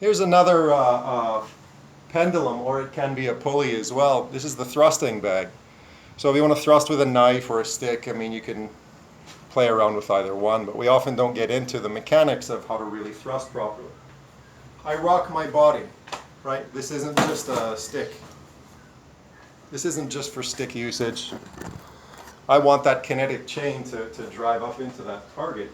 Here's another pendulum, or it can be a pulley as well. This is the thrusting bag. So if you want to thrust with a knife or a stick, I mean, you can play around with either one, but we often don't get into the mechanics of how to really thrust properly. I rock my body, right? This isn't just a stick. This isn't just for stick usage. I want that kinetic chain to drive up into that target.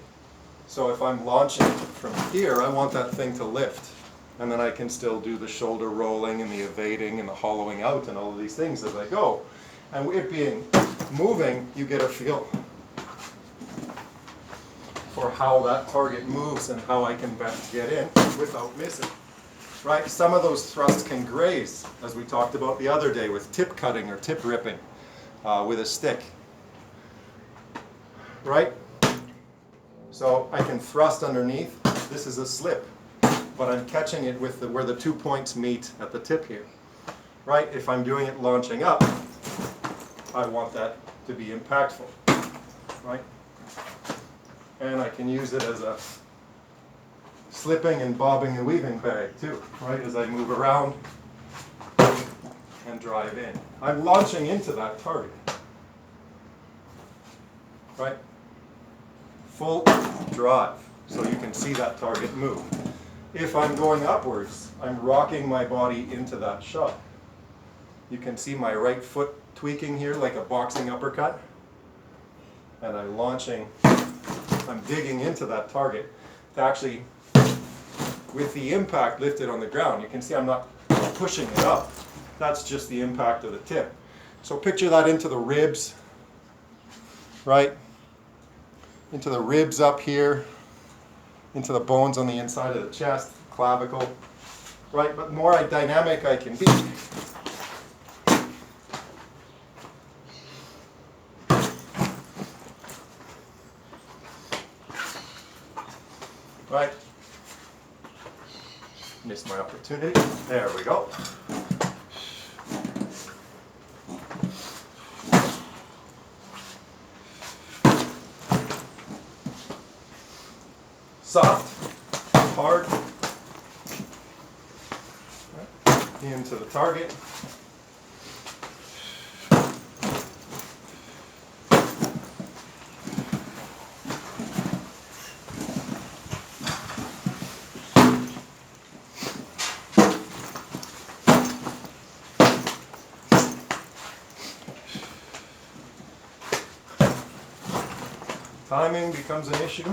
So if I'm launching from here, I want that thing to lift. And then I can still do the shoulder rolling and the evading and the hollowing out and all of these things as I go. And it being moving, you get a feel for how that target moves and how I can best get in without missing. Right? Some of those thrusts can graze, as we talked about the other day with tip cutting or tip ripping with a stick. Right? So I can thrust underneath. This is a slip, but I'm catching it with where the 2 points meet at the tip here. Right? If I'm doing it launching up, I want that to be impactful. Right? And I can use it as a slipping and bobbing and weaving bag too, right? As I move around and drive in. I'm launching into that target. Right? Full drive, so you can see that target move. If I'm going upwards, I'm rocking my body into that shot. You can see my right foot tweaking here like a boxing uppercut. And I'm launching, I'm digging into that target to actually, with the impact lifted on the ground, you can see I'm not pushing it up. That's just the impact of the tip. So picture that into the ribs, right? Into the ribs up here, into the bones on the inside of the chest, clavicle, right? But the more dynamic I can be, right? Missed my opportunity. There we go. Soft, hard, into the target. Timing becomes an issue.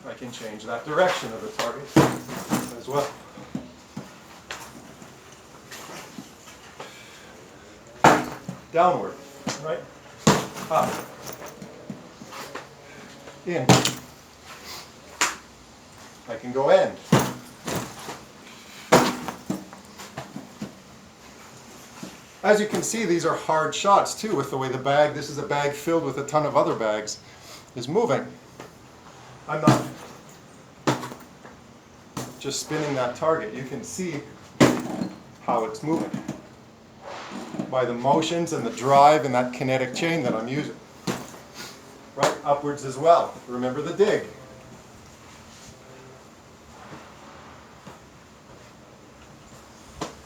I can change that direction of the target as well. Downward, right? Up. In. I can go end. As you can see, these are hard shots too with the way the bag, this is a bag filled with a ton of other bags, is moving. I'm not just spinning that target. You can see how it's moving by the motions and the drive and that kinetic chain that I'm using. Right, upwards as well. Remember the dig.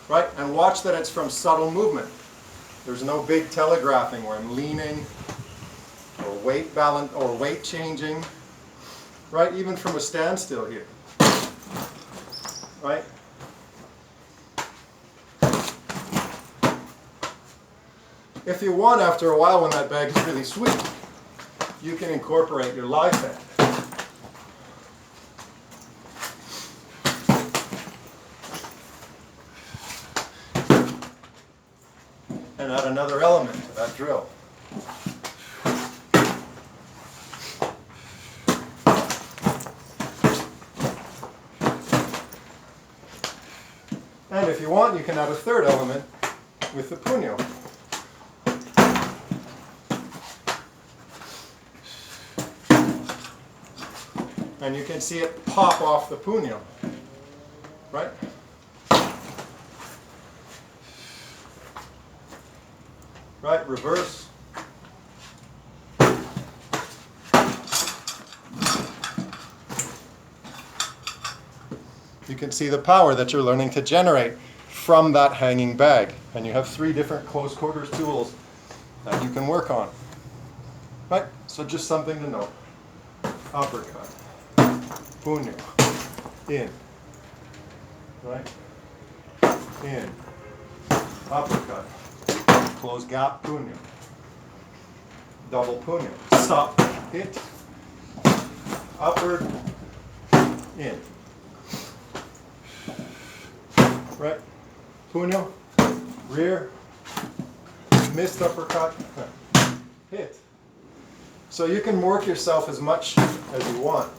Right, and watch that it's from subtle movement. There's no big telegraphing where I'm leaning or weight balance or weight changing. Right, even from a standstill here. Right? If you want, after a while, when that bag is really sweet, you can incorporate your live band. And add another element to that drill. And if you want, you can add a third element with the punyo. And you can see it pop off the punyo, right? Right, reverse. You can see the power that you're learning to generate from that hanging bag. And you have 3 different close quarters tools that you can work on. Right? So just something to know. Uppercut. Punyo. In. Right? In. Uppercut. Close gap. Punyo. Double punyo. Stop. Hit. Upward. In. Right? Punyo. Rear. Missed uppercut. Hit. So you can work yourself as much as you want.